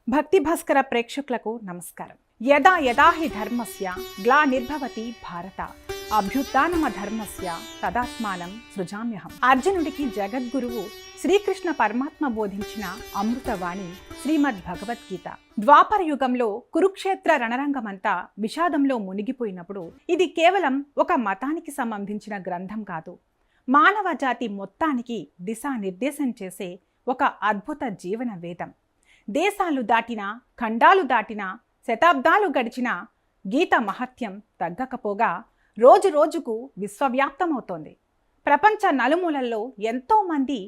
భక్తి భాస్కర ప్రేక్షకులకు నమస్కారం. యదా యదా హి ధర్మస్య గ్లానిర్భవతి భారత అభ్యుత్థానమ ధర్మస్య తదాత్మానం సృజామ్యహం. అర్జునుడికి జగద్గురువు శ్రీకృష్ణ పరమాత్మ బోధించిన అమృతవాణి శ్రీమద్ భగవద్గీత. ద్వాపర యుగంలో కురుక్షేత్ర రణరంగమంతా విషాదంలో మునిగిపోయినప్పుడు ఇది కేవలం ఒక మతానికి సంబంధించిన గ్రంథం కాదు, మానవ జాతి మొత్తానికి దిశానిర్దేశం చేసే ఒక అద్భుత జీవన వేదం. దేశాలు దాటినా, ఖండాలు దాటినా, శతాబ్దాలు గడిచిన గీత మహత్యం తగ్గకపోగా రోజు రోజుకు విశ్వవ్యాప్తమవుతోంది. ప్రపంచ నలుమూలల్లో ఎంతోమంది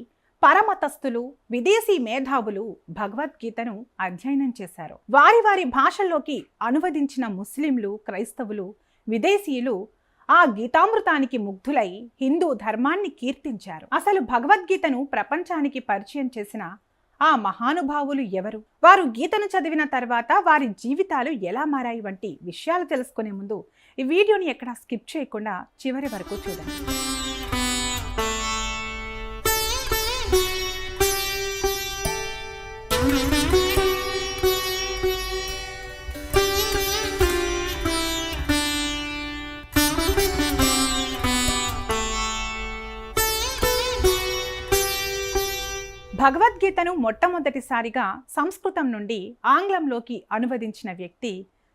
పరమతస్థులు, విదేశీ మేధావులు భగవద్గీతను అధ్యయనం చేశారు. వారి వారి భాషల్లోకి అనువదించిన ముస్లింలు, క్రైస్తవులు, విదేశీయులు ఆ గీతామృతానికి ముగ్ధులై హిందూ ధర్మాన్ని కీర్తించారు. అసలు భగవద్గీతను ప్రపంచానికి పరిచయం చేసిన ఆ మహానుభావులు ఎవరు? వారు గీతను చదివిన తర్వాత వారి జీవితాలు ఎలా మారాయి వంటి విషయాలు తెలుసుకునే ముందు ఈ వీడియోని ఎక్కడా స్కిప్ చేయకుండా చివరి వరకు చూడండి. భగవద్గీతను మొట్టమొదటిసారిగా సంస్కృతం నుండి ఆంగ్లంలోకి అనువదించిన వ్యక్తి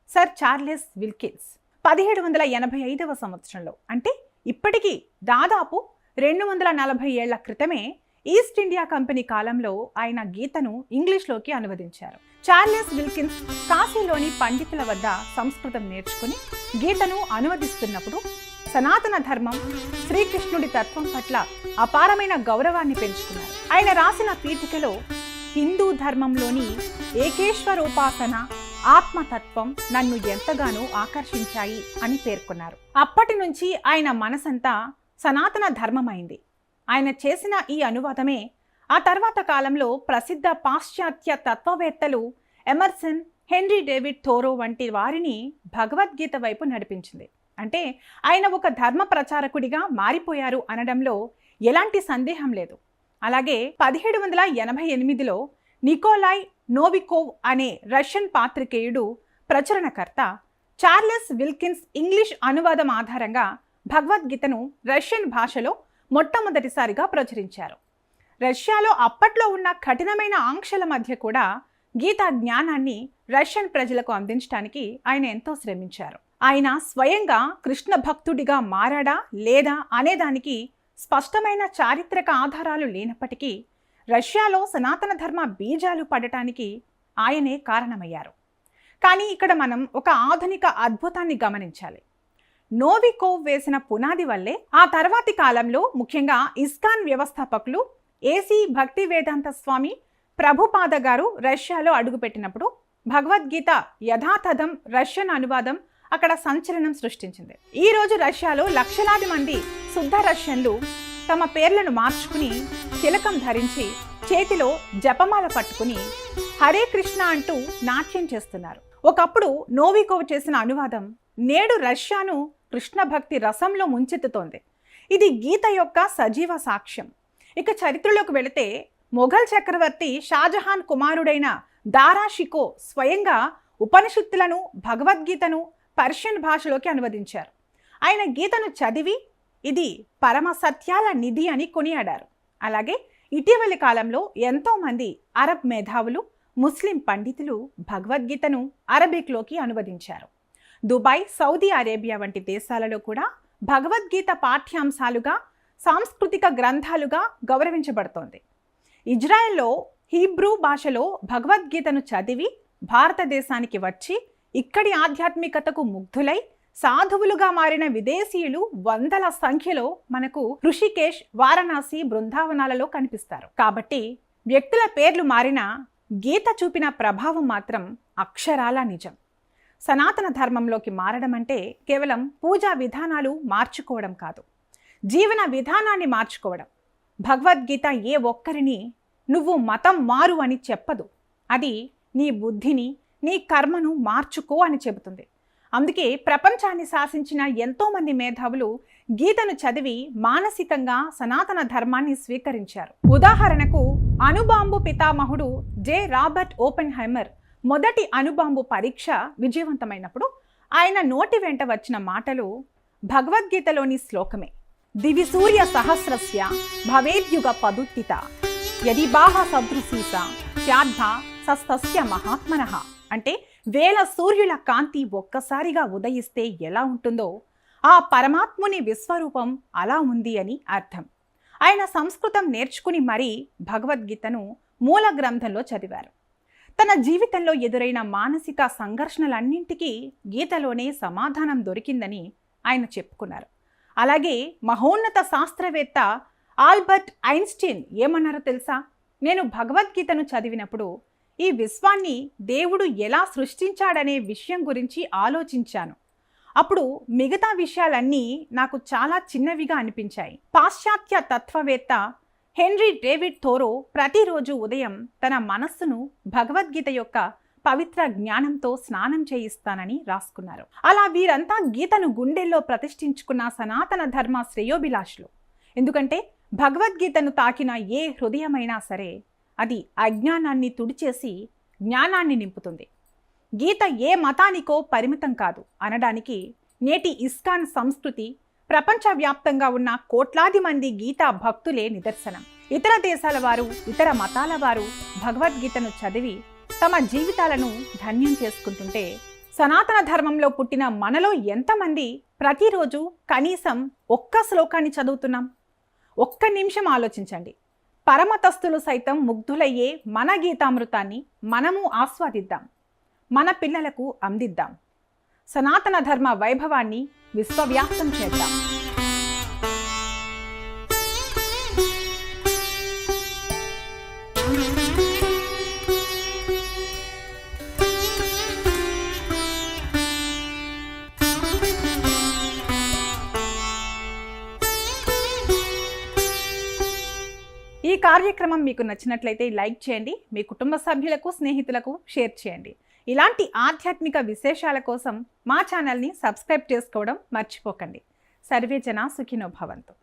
సర్ చార్లెస్ విల్కిన్స్ 1785వ సంవత్సరంలో, అంటే ఇప్పటికీ దాదాపు 240 ఏళ్ల క్రితమే ఈస్ట్ ఇండియా కంపెనీ కాలంలో ఆయన గీతను ఇంగ్లీష్లోకి అనువదించారు. చార్లెస్ విల్కిన్స్ కాశీలోని పండితుల వద్ద సంస్కృతం నేర్చుకుని గీతను అనువదిస్తున్నప్పుడు సనాతన ధర్మం, శ్రీకృష్ణుడి తత్వం పట్ల అపారమైన గౌరవాన్ని పెంచుకున్నారు. ఆయన రాసిన పీఠికలో హిందూ ధర్మంలోని ఏకేశ్వరోపాసన, ఆత్మతత్వం నన్ను ఎంతగానో ఆకర్షించాయి అని పేర్కొన్నారు. అప్పటి నుంచి ఆయన మనసంతా సనాతన ధర్మమైంది. ఆయన చేసిన ఈ అనువాదమే ఆ తర్వాత కాలంలో ప్రసిద్ధ పాశ్చాత్య తత్వవేత్తలు ఎమర్సన్, హెన్రీ డేవిడ్ థోరో వంటి వారిని భగవద్గీత వైపు నడిపించింది. అంటే ఆయన ఒక ధర్మ ప్రచారకుడిగా మారిపోయారు అనడంలో ఎలాంటి సందేహం లేదు. అలాగే 1788లో నికోలాయ్ నోవికోవ్ అనే రష్యన్ పాత్రికేయుడు, ప్రచురణకర్త చార్లెస్ విల్కిన్స్ ఇంగ్లీష్ అనువాదం ఆధారంగా భగవద్గీతను రష్యన్ భాషలో మొట్టమొదటిసారిగా ప్రచురించారు. రష్యాలో అప్పట్లో ఉన్న కఠినమైన ఆంక్షల మధ్య కూడా గీతా జ్ఞానాన్ని రష్యన్ ప్రజలకు అందించడానికి ఆయన ఎంతో శ్రమించారు. ఆయన స్వయంగా కృష్ణ భక్తుడిగా మారాడా లేదా అనేదానికి స్పష్టమైన చారిత్రక ఆధారాలు లేనప్పటికీ రష్యాలో సనాతన ధర్మ బీజాలు పడటానికి ఆయనే కారణమయ్యారు. కానీ ఇక్కడ మనం ఒక ఆధునిక అద్భుతాన్ని గమనించాలి. నోవికోవ్ వేసిన పునాది వల్లే ఆ తర్వాతి కాలంలో ముఖ్యంగా ఇస్కాన్ వ్యవస్థాపకులు ఏసీ భక్తి వేదాంత స్వామి ప్రభుపాద గారు రష్యాలో అడుగుపెట్టినప్పుడు భగవద్గీత యథాతథం రష్యన్ అనువాదం అక్కడ సంచలనం సృష్టించింది. ఈ రోజు రష్యాలో లక్షలాది మంది శుద్ధ రష్యన్లు తమ పేర్లను మార్చుకుని, తిలకం ధరించి, చేతిలో జపమాల పట్టుకుని హరే కృష్ణ అంటూ నాట్యం చేస్తున్నారు. ఒకప్పుడు నోవికోవ్ చేసిన అనువాదం నేడు రష్యాను కృష్ణ భక్తి రసంలో ముంచెత్తుతోంది. ఇది గీత యొక్క సజీవ సాక్ష్యం. ఇక చరిత్రలోకి వెళితే మొఘల్ చక్రవర్తి షాజహాన్ కుమారుడైన దారా షికో స్వయంగా ఉపనిషత్తులను, భగవద్గీతను పర్షియన్ భాషలోకి అనువదించారు. ఆయన గీతను చదివి ఇది పరమ సత్యాల నిధి అని కొనియాడారు. అలాగే ఇటీవలి కాలంలో ఎంతోమంది అరబ్ మేధావులు, ముస్లిం పండితులు భగవద్గీతను అరబిక్లోకి అనువదించారు. దుబాయ్, సౌదీ అరేబియా వంటి దేశాలలో కూడా భగవద్గీత పాఠ్యాంశాలుగా, సాంస్కృతిక గ్రంథాలుగా గౌరవించబడుతోంది. ఇజ్రాయెల్లో హీబ్రూ భాషలో భగవద్గీతను చదివి భారతదేశానికి వచ్చి ఇక్కడి ఆధ్యాత్మికతకు ముగ్ధులై సాధువులుగా మారిన విదేశీయులు వందల సంఖ్యలో మనకు ఋషికేశ్, వారణాసి, బృందావనాలలో కనిపిస్తారు. కాబట్టి వ్యక్తుల పేర్లు మారినా గీత చూపిన ప్రభావం మాత్రం అక్షరాల నిజం. సనాతన ధర్మంలోకి మారడం అంటే కేవలం పూజా విధానాలు మార్చుకోవడం కాదు, జీవన విధానాన్ని మార్చుకోవడం. భగవద్గీత ఏ ఒక్కరిని నువ్వు మతం మారు అని చెప్పదు. అది నీ బుద్ధిని, నీ కర్మను మార్చుకో అని చెబుతుంది. అందుకే ప్రపంచాన్ని శాసించిన ఎంతోమంది మేధావులు గీతను చదివి మానసికంగా సనాతన ధర్మాన్ని స్వీకరించారు. ఉదాహరణకు అణుబాంబు పితామహుడు జె రాబర్ట్ ఓపెన్హైమర్ మొదటి అణుబాంబు పరీక్ష విజయవంతమైనప్పుడు ఆయన నోటి వెంట వచ్చిన మాటలు భగవద్గీతలోని శ్లోకమే. దివి సూర్య సహస్రస్య భవేద్యుగ పదుత్తిత యది బాహ సదృశీస స్యాద్ధ సస్తస్య మహాత్మనః. అంటే వేల సూర్యుల కాంతి ఒక్కసారిగా ఉదయిస్తే ఎలా ఉంటుందో ఆ పరమాత్ముని విశ్వరూపం అలా ఉంది అని అర్థం. ఆయన సంస్కృతం నేర్చుకుని మరీ భగవద్గీతను మూల గ్రంథంలో చదివారు. తన జీవితంలో ఎదురైన మానసిక సంఘర్షణలన్నింటికీ గీతలోనే సమాధానం దొరికిందని ఆయన చెప్పుకున్నారు. అలాగే మహోన్నత శాస్త్రవేత్త ఆల్బర్ట్ ఐన్స్టీన్ ఏమన్నారో తెలుసా? నేను భగవద్గీతను చదివినప్పుడు ఈ విశ్వాన్ని దేవుడు ఎలా సృష్టించాడనే విషయం గురించి ఆలోచించాను. అప్పుడు మిగతా విషయాలన్నీ నాకు చాలా చిన్నవిగా అనిపించాయి. పాశ్చాత్య తత్వవేత్త హెన్రీ డేవిడ్ థోరో ప్రతిరోజు ఉదయం తన మనస్సును భగవద్గీత యొక్క పవిత్ర జ్ఞానంతో స్నానం చేయిస్తానని రాసుకున్నారు. అలా వీరంతా గీతను గుండెల్లో ప్రతిష్ఠించుకున్న సనాతన ధర్మ శ్రేయోభిలాషులు. ఎందుకంటే భగవద్గీతను తాకిన ఏ హృదయమైనా సరే అది అజ్ఞానాన్ని తుడిచేసి జ్ఞానాన్ని నింపుతుంది. గీత ఏ మతానికో పరిమితం కాదు అనడానికి నేటి ఇస్కాన్ సంస్కృతి, ప్రపంచవ్యాప్తంగా ఉన్న కోట్లాది మంది గీతా భక్తులే నిదర్శనం. ఇతర దేశాల వారు, ఇతర మతాల వారు భగవద్గీతను చదివి తమ జీవితాలను ధన్యం చేసుకుంటుంటే, సనాతన ధర్మంలో పుట్టిన మనలో ఎంతమంది ప్రతిరోజు కనీసం ఒక్క శ్లోకాన్ని చదువుతున్నాం? ఒక్క నిమిషం ఆలోచించండి. పరమతస్తులు సైతం ముగ్ధులయ్యే మన గీతామృతాన్ని మనము ఆస్వాదిద్దాం, మన పిల్లలకు అందిద్దాం. సనాతన ధర్మ వైభవాన్ని విశ్వవ్యాప్తం చేద్దాం. ఈ కార్యక్రమం మీకు నచ్చినట్లయితే లైక్ చేయండి, మీ కుటుంబ సభ్యులకు, స్నేహితులకు షేర్ చేయండి. ఇలాంటి ఆధ్యాత్మిక విశేషాల కోసం మా ఛానల్ని సబ్స్క్రైబ్ చేసుకోవడం మర్చిపోకండి. సర్వే జనా సుఖినో భవంతు.